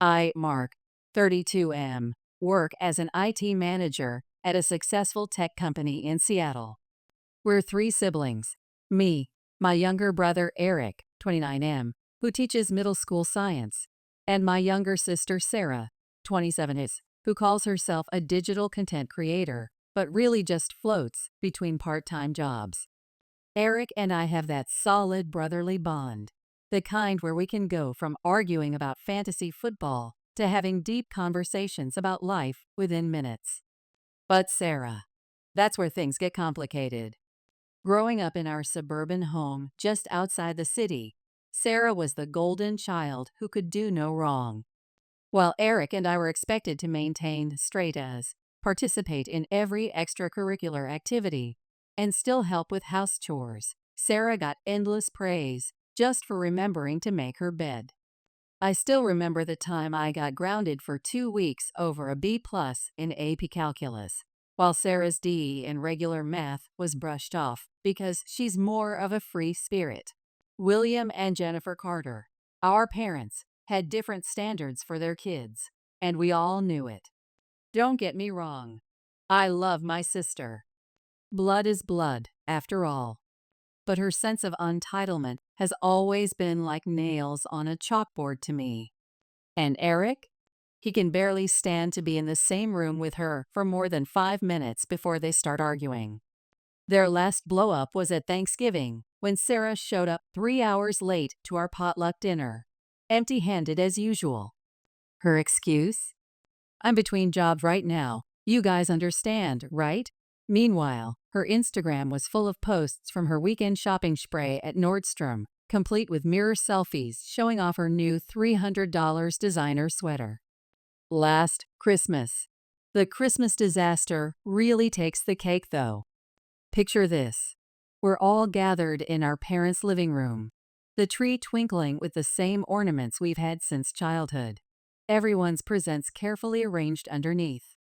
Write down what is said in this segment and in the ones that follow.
I, Mark, 32 work as an IT manager at a successful tech company in Seattle. We're three siblings. Me, my younger brother Eric, 29 who teaches middle school science, and my younger sister Sarah, 27 who calls herself a digital content creator, but really just floats between part-time jobs. Eric and I have that solid brotherly bond, the kind where we can go from arguing about fantasy football to having deep conversations about life within minutes. But Sarah, that's where things get complicated. Growing up in our suburban home just outside the city, Sarah was the golden child who could do no wrong. While Eric and I were expected to maintain straight A's, participate in every extracurricular activity, and still help with house chores, Sarah got endless praise just for remembering to make her bed. I still remember the time I got grounded for 2 weeks over a B+ in AP Calculus, while Sarah's D in regular math was brushed off because she's more of a free spirit. William and Jennifer Carter, our parents, had different standards for their kids, and we all knew it. Don't get me wrong. I love my sister. Blood is blood, after all. But her sense of entitlement has always been like nails on a chalkboard to me. And Eric? He can barely stand to be in the same room with her for more than 5 minutes before they start arguing. Their last blow-up was at Thanksgiving, when Sarah showed up 3 hours late to our potluck dinner, empty-handed as usual. Her excuse? I'm between jobs right now. You guys understand, right? Meanwhile, her Instagram was full of posts from her weekend shopping spree at Nordstrom, complete with mirror selfies showing off her new $300 designer sweater. Last Christmas. The Christmas disaster really takes the cake, though. Picture this. We're all gathered in our parents' living room, the tree twinkling with the same ornaments we've had since childhood. Everyone's presents carefully arranged underneath.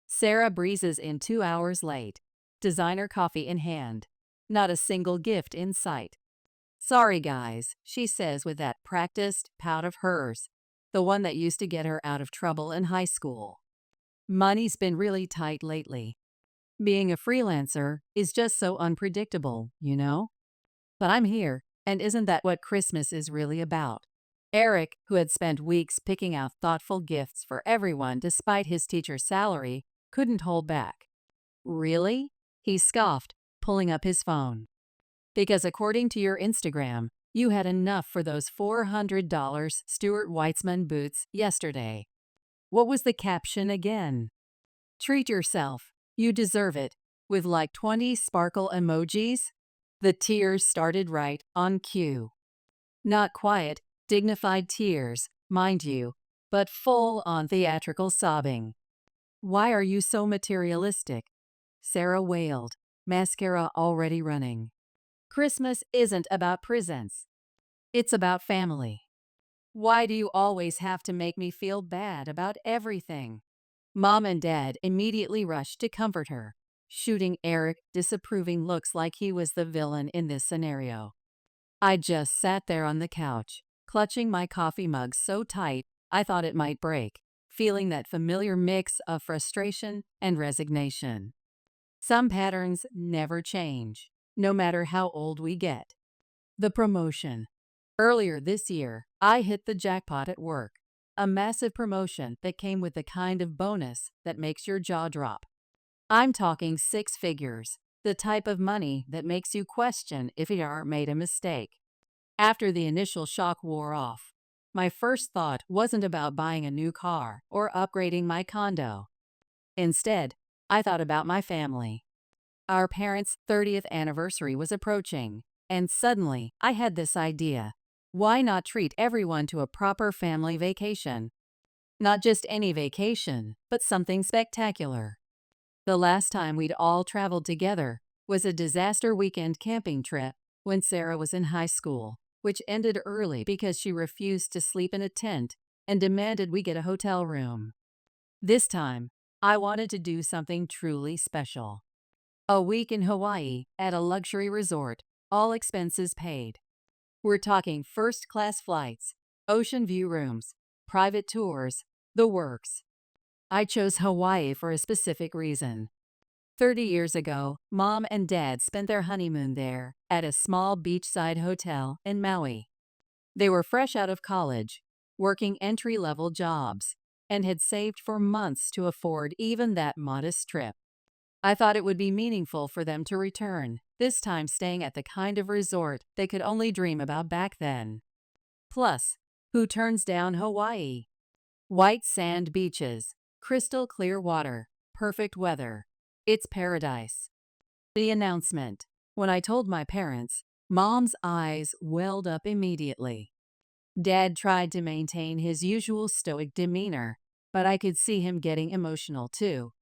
Sarah breezes in 2 hours late, designer coffee in hand. Not a single gift in sight. Sorry, guys, she says with that practiced pout of hers, the one that used to get her out of trouble in high school. Money's been really tight lately. Being a freelancer is just so unpredictable, you know? But I'm here, and isn't that what Christmas is really about? Eric, who had spent weeks picking out thoughtful gifts for everyone despite his teacher's salary, couldn't hold back. Really? He scoffed, pulling up his phone. Because according to your Instagram, you had enough for those $400 Stuart Weitzman boots yesterday. What was the caption again? Treat yourself. You deserve it. With like 20 sparkle emojis? The tears started right on cue. Not quiet, dignified tears, mind you, but full-on theatrical sobbing. Why are you so materialistic? Sarah wailed, mascara already running. Christmas isn't about presents. It's about family. Why do you always have to make me feel bad about everything? Mom and Dad immediately rushed to comfort her, shooting Eric disapproving looks like he was the villain in this scenario. I just sat there on the couch, clutching my coffee mug so tight I thought it might break, feeling that familiar mix of frustration and resignation. Some patterns never change, no matter how old we get. The promotion. Earlier this year, I hit the jackpot at work. A massive promotion that came with the kind of bonus that makes your jaw drop. I'm talking 6 figures, the type of money that makes you question if you made a mistake. After the initial shock wore off, my first thought wasn't about buying a new car or upgrading my condo. Instead, I thought about my family. Our parents' 30th anniversary was approaching, and suddenly I had this idea. Why not treat everyone to a proper family vacation? Not just any vacation, but something spectacular. The last time we'd all traveled together was a disaster weekend camping trip when Sarah was in high school, which ended early because she refused to sleep in a tent and demanded we get a hotel room. This time, I wanted to do something truly special. A week in Hawaii at a luxury resort, all expenses paid. We're talking first-class flights, ocean view rooms, private tours, the works. I chose Hawaii for a specific reason. 30 years ago, Mom and Dad spent their honeymoon there at a small beachside hotel in Maui. They were fresh out of college, working entry-level jobs, and had saved for months to afford even that modest trip. I thought it would be meaningful for them to return, this time staying at the kind of resort they could only dream about back then. Plus, who turns down Hawaii? White sand beaches, crystal clear water, perfect weather. It's paradise. The announcement. When I told my parents, Mom's eyes welled up immediately. Dad tried to maintain his usual stoic demeanor, but I could see him getting emotional too.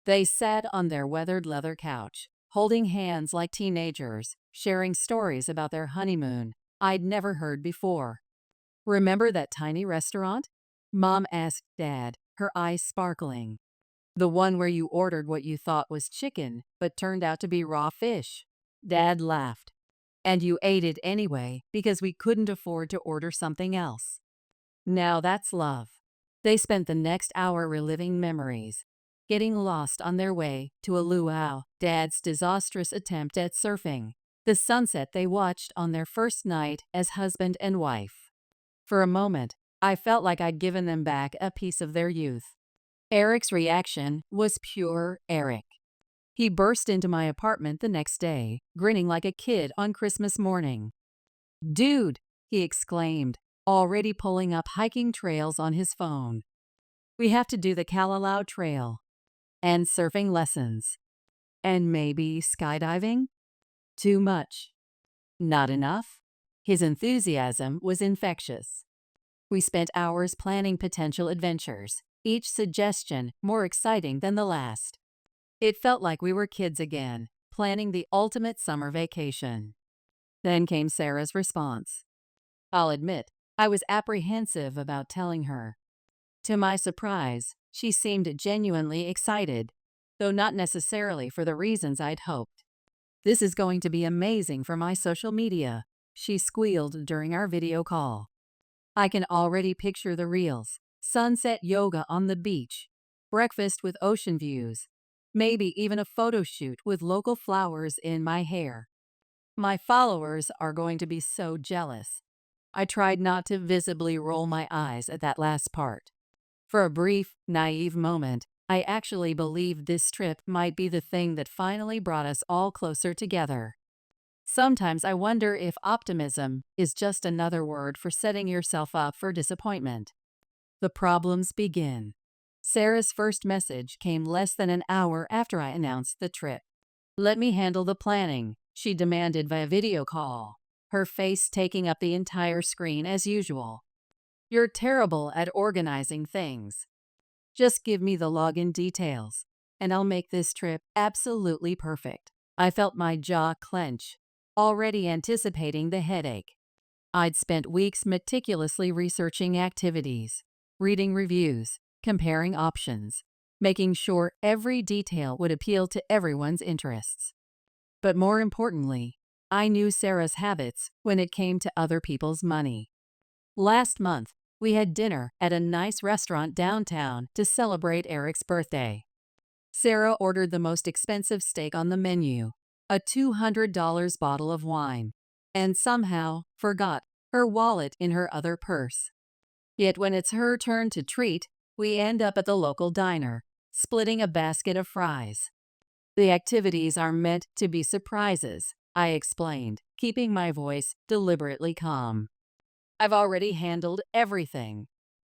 They sat on their weathered leather couch, holding hands like teenagers, sharing stories about their honeymoon I'd never heard before. "Remember that tiny restaurant?" Mom asked Dad, her eyes sparkling. "The one where you ordered what you thought was chicken, but turned out to be raw fish." Dad laughed. "And you ate it anyway because we couldn't afford to order something else." Now that's love. They spent the next hour reliving memories, getting lost on their way to a luau, Dad's disastrous attempt at surfing, the sunset they watched on their first night as husband and wife. For a moment, I felt like I'd given them back a piece of their youth. Eric's reaction was pure Eric. He burst into my apartment the next day, grinning like a kid on Christmas morning. "Dude," he exclaimed, already pulling up hiking trails on his phone. "We have to do the Kalalau Trail. And surfing lessons. And maybe skydiving?" Too much. Not enough? His enthusiasm was infectious. We spent hours planning potential adventures, each suggestion more exciting than the last. It felt like we were kids again, planning the ultimate summer vacation. Then came Sarah's response. I'll admit, I was apprehensive about telling her. To my surprise, she seemed genuinely excited, though not necessarily for the reasons I'd hoped. "This is going to be amazing for my social media," she squealed during our video call. "I can already picture the reels, sunset yoga on the beach, breakfast with ocean views, maybe even a photo shoot with local flowers in my hair. My followers are going to be so jealous." I tried not to visibly roll my eyes at that last part. For a brief, naive moment, I actually believed this trip might be the thing that finally brought us all closer together. Sometimes I wonder if optimism is just another word for setting yourself up for disappointment. The problems begin. Sarah's first message came less than an hour after I announced the trip. "Let me handle the planning," she demanded via video call, her face taking up the entire screen as usual. "You're terrible at organizing things. Just give me the login details, and I'll make this trip absolutely perfect." I felt my jaw clench, already anticipating the headache. I'd spent weeks meticulously researching activities, reading reviews, comparing options, making sure every detail would appeal to everyone's interests. But more importantly, I knew Sarah's habits when it came to other people's money. Last month, we had dinner at a nice restaurant downtown to celebrate Eric's birthday. Sarah ordered the most expensive steak on the menu, a $200 bottle of wine, and somehow forgot her wallet in her other purse. Yet when it's her turn to treat, we end up at the local diner, splitting a basket of fries. "The activities are meant to be surprises," I explained, keeping my voice deliberately calm. "I've already handled everything."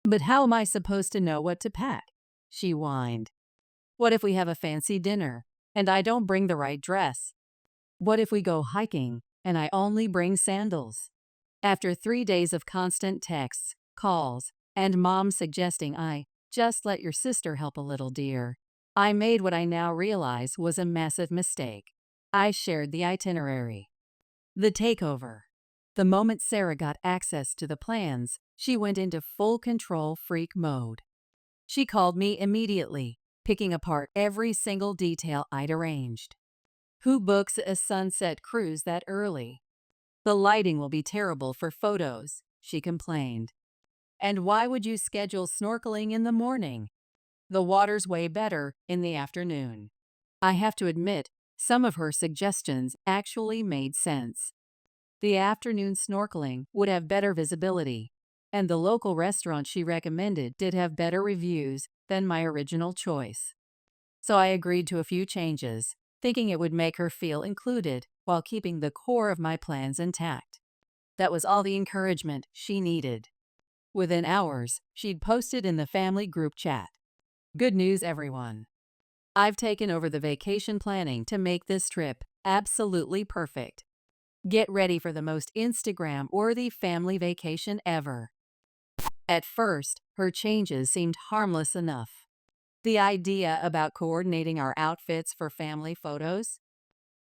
"But how am I supposed to know what to pack?" she whined. "What if we have a fancy dinner, and I don't bring the right dress? What if we go hiking, and I only bring sandals?" After 3 days of constant texts, calls, and Mom suggesting I just let your sister help a little, dear, I made what I now realize was a massive mistake. I shared the itinerary. The takeover. The moment Sarah got access to the plans, she went into full control freak mode. She called me immediately, picking apart every single detail I'd arranged. "Who books a sunset cruise that early? The lighting will be terrible for photos," she complained. And why would you schedule snorkeling in the morning? The water's way better in the afternoon. I have to admit, some of her suggestions actually made sense. The afternoon snorkeling would have better visibility, and the local restaurant she recommended did have better reviews than my original choice. So I agreed to a few changes, thinking it would make her feel included while keeping the core of my plans intact. That was all the encouragement she needed. Within hours, she'd posted in the family group chat. Good news, everyone. I've taken over the vacation planning to make this trip absolutely perfect. Get ready for the most Instagram-worthy family vacation ever. At first, her changes seemed harmless enough. The idea about coordinating our outfits for family photos?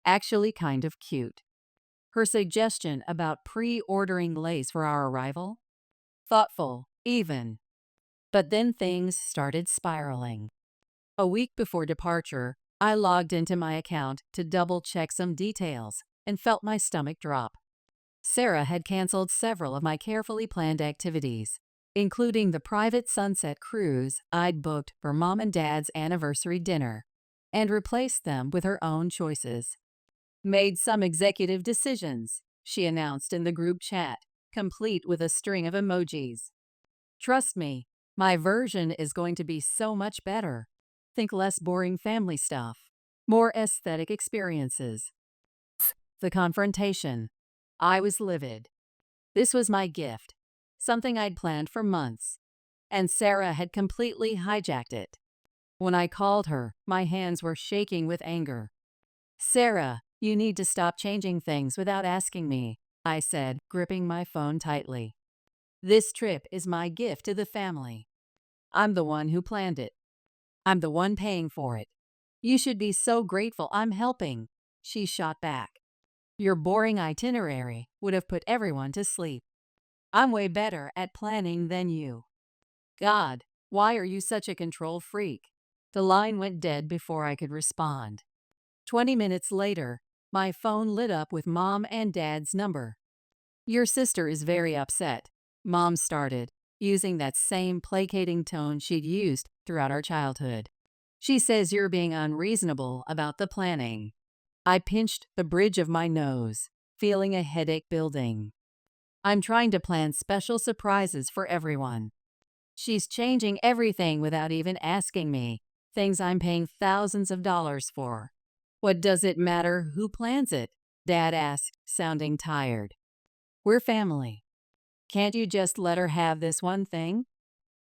Actually kind of cute. Her suggestion about pre-ordering lace for our arrival? Thoughtful, even. But then things started spiraling. A week before departure, I logged into my account to double-check some details and felt my stomach drop. Sarah had canceled several of my carefully planned activities, including the private sunset cruise I'd booked for Mom and Dad's anniversary dinner, and replaced them with her own choices. Made some executive decisions, she announced in the group chat, complete with a string of emojis. Trust me, my version is going to be so much better. Think less boring family stuff, more aesthetic experiences. The confrontation. I was livid. This was my gift, something I'd planned for months, and Sarah had completely hijacked it. When I called her, my hands were shaking with anger. Sarah, you need to stop changing things without asking me, I said, gripping my phone tightly. This trip is my gift to the family. I'm the one who planned it. I'm the one paying for it. You should be so grateful I'm helping, she shot back. Your boring itinerary would have put everyone to sleep. I'm way better at planning than you. God, why are you such a control freak? The line went dead before I could respond. 20 minutes later, my phone lit up with Mom and Dad's number. Your sister is very upset, Mom started, using that same placating tone she'd used throughout our childhood. She says you're being unreasonable about the planning. I pinched the bridge of my nose, feeling a headache building. I'm trying to plan special surprises for everyone. She's changing everything without even asking me, things I'm paying thousands of dollars for. What does it matter who plans it? Dad asked, sounding tired. We're family. Can't you just let her have this one thing?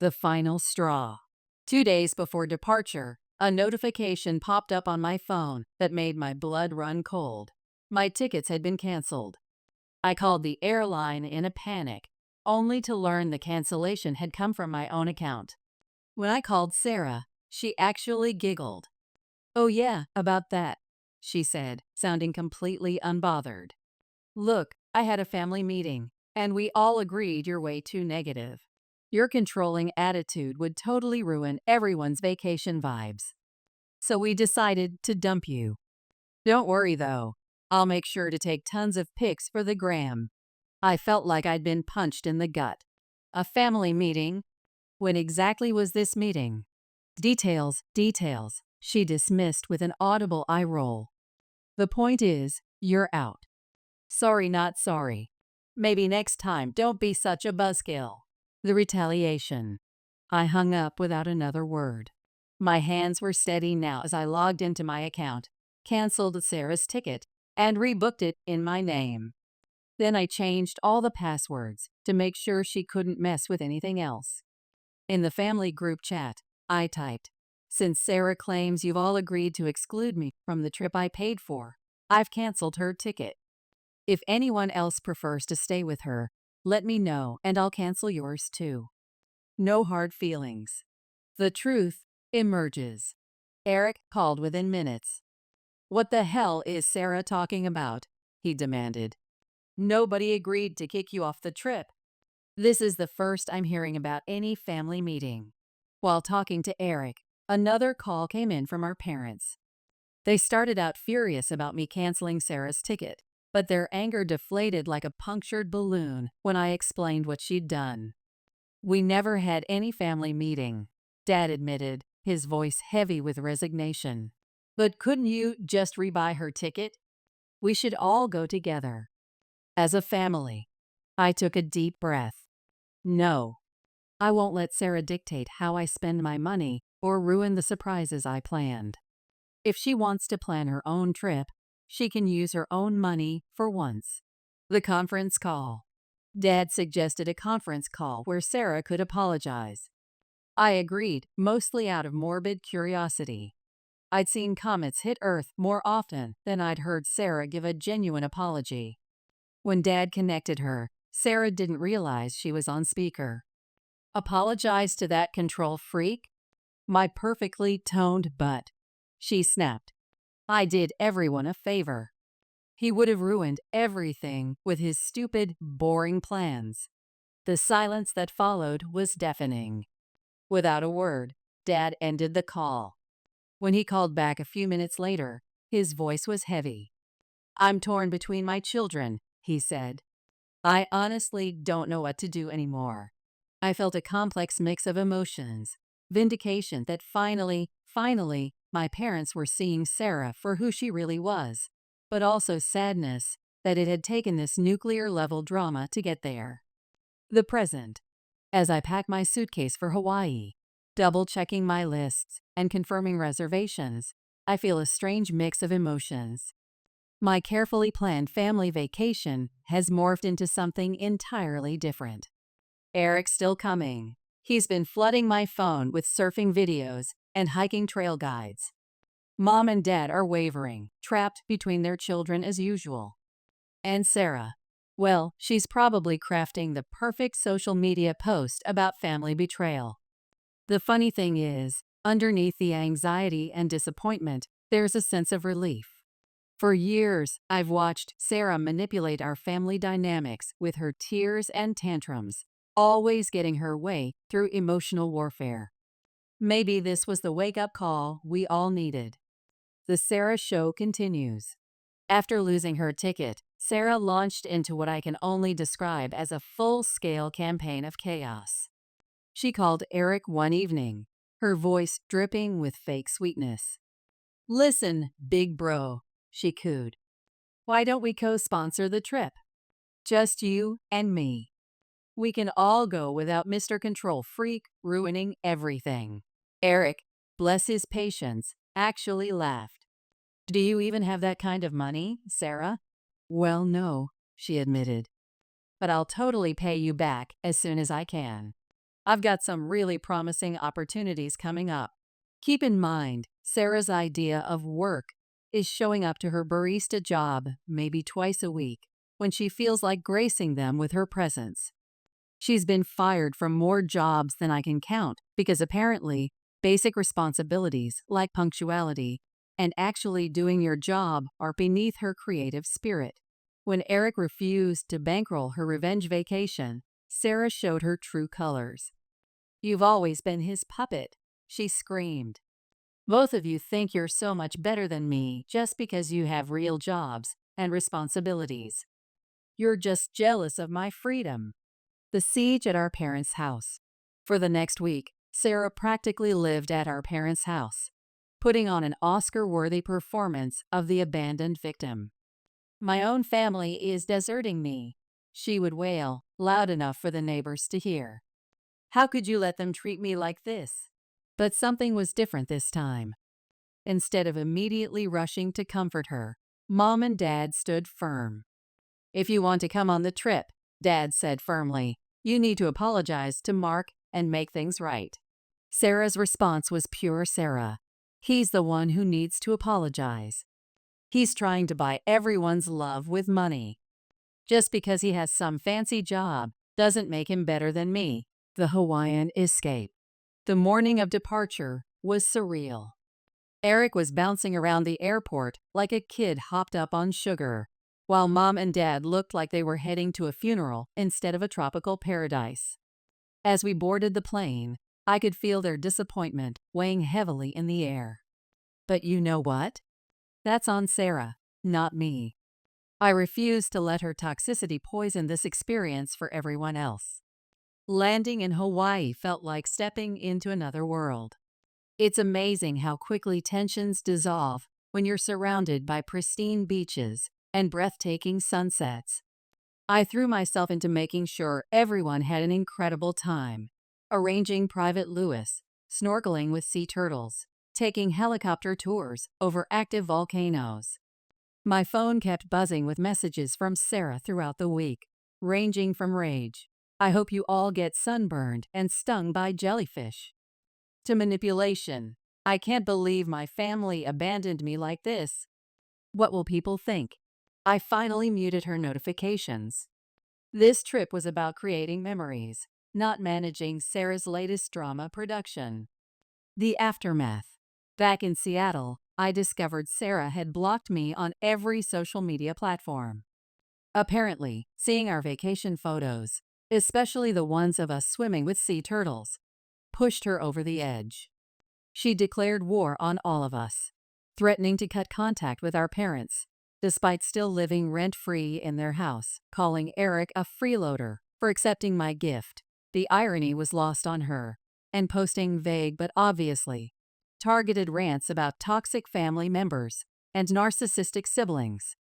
The final straw. 2 days before departure, a notification popped up on my phone that made my blood run cold. My tickets had been canceled. I called the airline in a panic, only to learn the cancellation had come from my own account. When I called Sarah, she actually giggled. Oh yeah, about that, she said, sounding completely unbothered. Look, I had a family meeting, and we all agreed you're way too negative. Your controlling attitude would totally ruin everyone's vacation vibes. So we decided to dump you. Don't worry though, I'll make sure to take tons of pics for the gram. I felt like I'd been punched in the gut. A family meeting? When exactly was this meeting? Details, she dismissed with an audible eye roll. The point is, you're out. Sorry, not sorry. Maybe next time don't be such a buzzkill. The retaliation. I hung up without another word. My hands were steady now as I logged into my account, canceled Sarah's ticket, and rebooked it in my name. Then I changed all the passwords to make sure she couldn't mess with anything else. In the family group chat, I typed, since Sarah claims you've all agreed to exclude me from the trip I paid for, I've canceled her ticket. If anyone else prefers to stay with her, let me know and I'll cancel yours too. No hard feelings. The truth emerges. Eric called within minutes. What the hell is Sarah talking about? He demanded. Nobody agreed to kick you off the trip. This is the first I'm hearing about any family meeting. While talking to Eric, another call came in from our parents. They started out furious about me canceling Sarah's ticket, but their anger deflated like a punctured balloon when I explained what she'd done. We never had any family meeting, Dad admitted, his voice heavy with resignation. But couldn't you just rebuy her ticket? We should all go together. As a family. I took a deep breath. No. I won't let Sarah dictate how I spend my money or ruin the surprises I planned. If she wants to plan her own trip, she can use her own money for once. The conference call. Dad suggested a conference call where Sarah could apologize. I agreed, mostly out of morbid curiosity. I'd seen comets hit Earth more often than I'd heard Sarah give a genuine apology. When Dad connected her, Sarah didn't realize she was on speaker. Apologize to that control freak? My perfectly toned butt. She snapped. I did everyone a favor. He would have ruined everything with his stupid, boring plans. The silence that followed was deafening. Without a word, Dad ended the call. When he called back a few minutes later, his voice was heavy. I'm torn between my children, he said. I honestly don't know what to do anymore. I felt a complex mix of emotions. Vindication that finally, my parents were seeing Sarah for who she really was, but also sadness that it had taken this nuclear-level drama to get there. The present. As I pack my suitcase for Hawaii, double-checking my lists and confirming reservations, I feel a strange mix of emotions. My carefully planned family vacation has morphed into something entirely different. Eric's still coming. He's been flooding my phone with surfing videos and hiking trail guides. Mom and Dad are wavering, trapped between their children as usual. And Sarah. Well, she's probably crafting the perfect social media post about family betrayal. The funny thing is, underneath the anxiety and disappointment, there's a sense of relief. For years, I've watched Sarah manipulate our family dynamics with her tears and tantrums, always getting her way through emotional warfare. Maybe this was the wake-up call we all needed. The Sarah Show continues. After losing her ticket, Sarah launched into what I can only describe as a full-scale campaign of chaos. She called Eric one evening, her voice dripping with fake sweetness. Listen, big bro, she cooed. Why don't we co-sponsor the trip? Just you and me. We can all go without Mr. Control Freak ruining everything. Eric, bless his patience, actually laughed. Do you even have that kind of money, Sarah? Well, no, she admitted. But I'll totally pay you back as soon as I can. I've got some really promising opportunities coming up. Keep in mind, Sarah's idea of work is showing up to her barista job maybe twice a week when she feels like gracing them with her presence. She's been fired from more jobs than I can count because apparently basic responsibilities like punctuality and actually doing your job are beneath her creative spirit. When Eric refused to bankroll her revenge vacation, Sarah showed her true colors. You've always been his puppet, she screamed. Both of you think you're so much better than me just because you have real jobs and responsibilities. You're just jealous of my freedom. The siege at our parents' house. For the next week, Sarah practically lived at our parents' house, putting on an Oscar-worthy performance of the abandoned victim. My own family is deserting me, she would wail, loud enough for the neighbors to hear. How could you let them treat me like this? But something was different this time. Instead of immediately rushing to comfort her, Mom and Dad stood firm. If you want to come on the trip, Dad said firmly, you need to apologize to Mark and make things right. Sarah's response was pure Sarah. He's the one who needs to apologize. He's trying to buy everyone's love with money. Just because he has some fancy job doesn't make him better than me. The Hawaiian escape. The morning of departure was surreal. Eric was bouncing around the airport like a kid hopped up on sugar, while Mom and Dad looked like they were heading to a funeral instead of a tropical paradise. As we boarded the plane, I could feel their disappointment weighing heavily in the air. But you know what? That's on Sarah, not me. I refuse to let her toxicity poison this experience for everyone else. Landing in Hawaii felt like stepping into another world. It's amazing how quickly tensions dissolve when you're surrounded by pristine beaches and breathtaking sunsets. I threw myself into making sure everyone had an incredible time, arranging private Lewis, snorkeling with sea turtles, taking helicopter tours over active volcanoes. My phone kept buzzing with messages from Sarah throughout the week, ranging from rage, "I hope you all get sunburned and stung by jellyfish," to manipulation, "I can't believe my family abandoned me like this. What will people think?" I finally muted her notifications. This trip was about creating memories, not managing Sarah's latest drama production. The aftermath. Back in Seattle, I discovered Sarah had blocked me on every social media platform. Apparently, seeing our vacation photos, especially the ones of us swimming with sea turtles, pushed her over the edge. She declared war on all of us, threatening to cut contact with our parents, despite still living rent-free in their house, calling Eric a freeloader for accepting my gift. The irony was lost on her, and posting vague but obviously targeted rants about toxic family members and narcissistic siblings.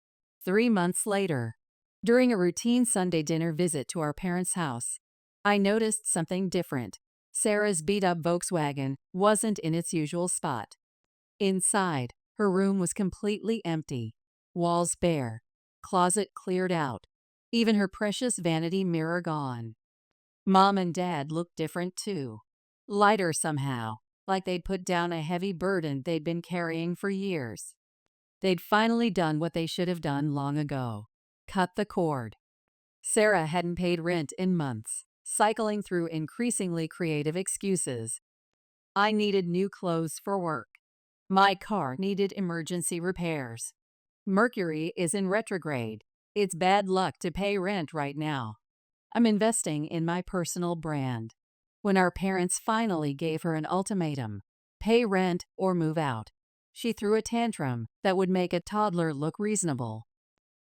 3 months later, during a routine Sunday dinner visit to our parents' house, I noticed something different. Sarah's beat-up Volkswagen wasn't in its usual spot. Inside, her room was completely empty, walls bare, closet cleared out, even her precious vanity mirror gone. Mom and Dad looked different too. Lighter somehow, like they'd put down a heavy burden they'd been carrying for years. They'd finally done what they should have done long ago: cut the cord. Sarah hadn't paid rent in months, cycling through increasingly creative excuses. I needed new clothes for work. My car needed emergency repairs. Mercury is in retrograde. It's bad luck to pay rent right now. I'm investing in my personal brand. When our parents finally gave her an ultimatum, pay rent or move out, she threw a tantrum that would make a toddler look reasonable.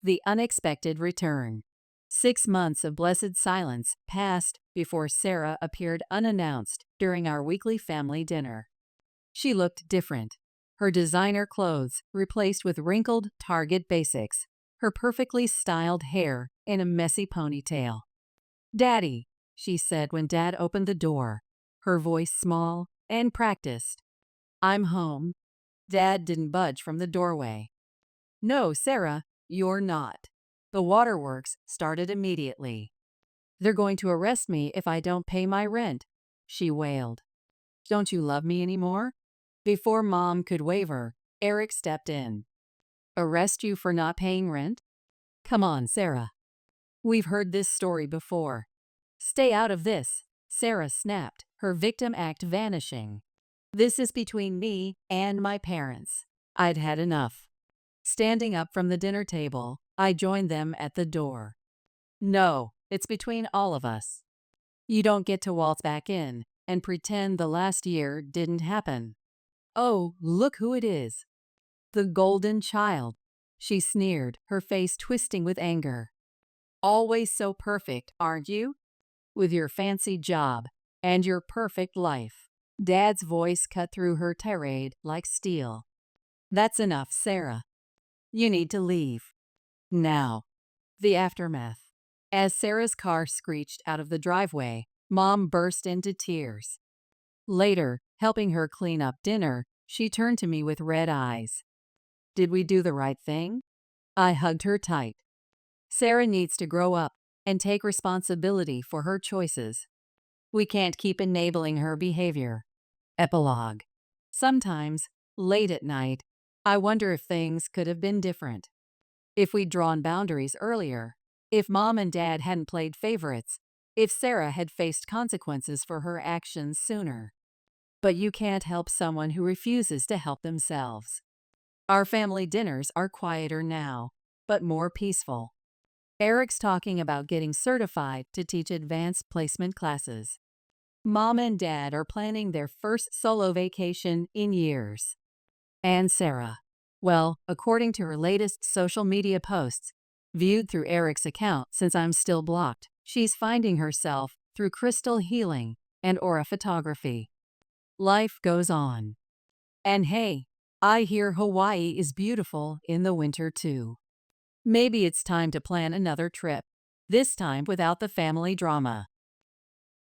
The unexpected return. 6 months of blessed silence passed before Sarah appeared unannounced during our weekly family dinner. She looked different. Her designer clothes replaced with wrinkled Target basics, her perfectly styled hair in a messy ponytail. "Daddy," she said when Dad opened the door, her voice small and practiced. "I'm home." Dad didn't budge from the doorway. "No, Sarah, you're not." The waterworks started immediately. "They're going to arrest me if I don't pay my rent," she wailed. "Don't you love me anymore?" Before Mom could waver, Eric stepped in. "Arrest you for not paying rent? Come on, Sarah. We've heard this story before." "Stay out of this," Sarah snapped, her victim act vanishing. "This is between me and my parents." I'd had enough. Standing up from the dinner table, I joined them at the door. "No, it's between all of us. You don't get to waltz back in and pretend the last year didn't happen." "Oh, look who it is. The golden child," she sneered, her face twisting with anger. "Always so perfect, aren't you? With your fancy job and your perfect life." Dad's voice cut through her tirade like steel. "That's enough, Sarah. You need to leave. Now." The aftermath. As Sarah's car screeched out of the driveway, Mom burst into tears. Later, helping her clean up dinner, she turned to me with red eyes. "Did we do the right thing?" I hugged her tight. "Sarah needs to grow up and take responsibility for her choices. We can't keep enabling her behavior." Epilogue. Sometimes, late at night, I wonder if things could have been different. If we'd drawn boundaries earlier, if Mom and Dad hadn't played favorites, if Sarah had faced consequences for her actions sooner. But you can't help someone who refuses to help themselves. Our family dinners are quieter now, but more peaceful. Eric's talking about getting certified to teach advanced placement classes. Mom and Dad are planning their first solo vacation in years. And Sarah, well, according to her latest social media posts, viewed through Eric's account since I'm still blocked, she's finding herself through crystal healing and aura photography. Life goes on. And hey, I hear Hawaii is beautiful in the winter too. Maybe it's time to plan another trip, this time without the family drama.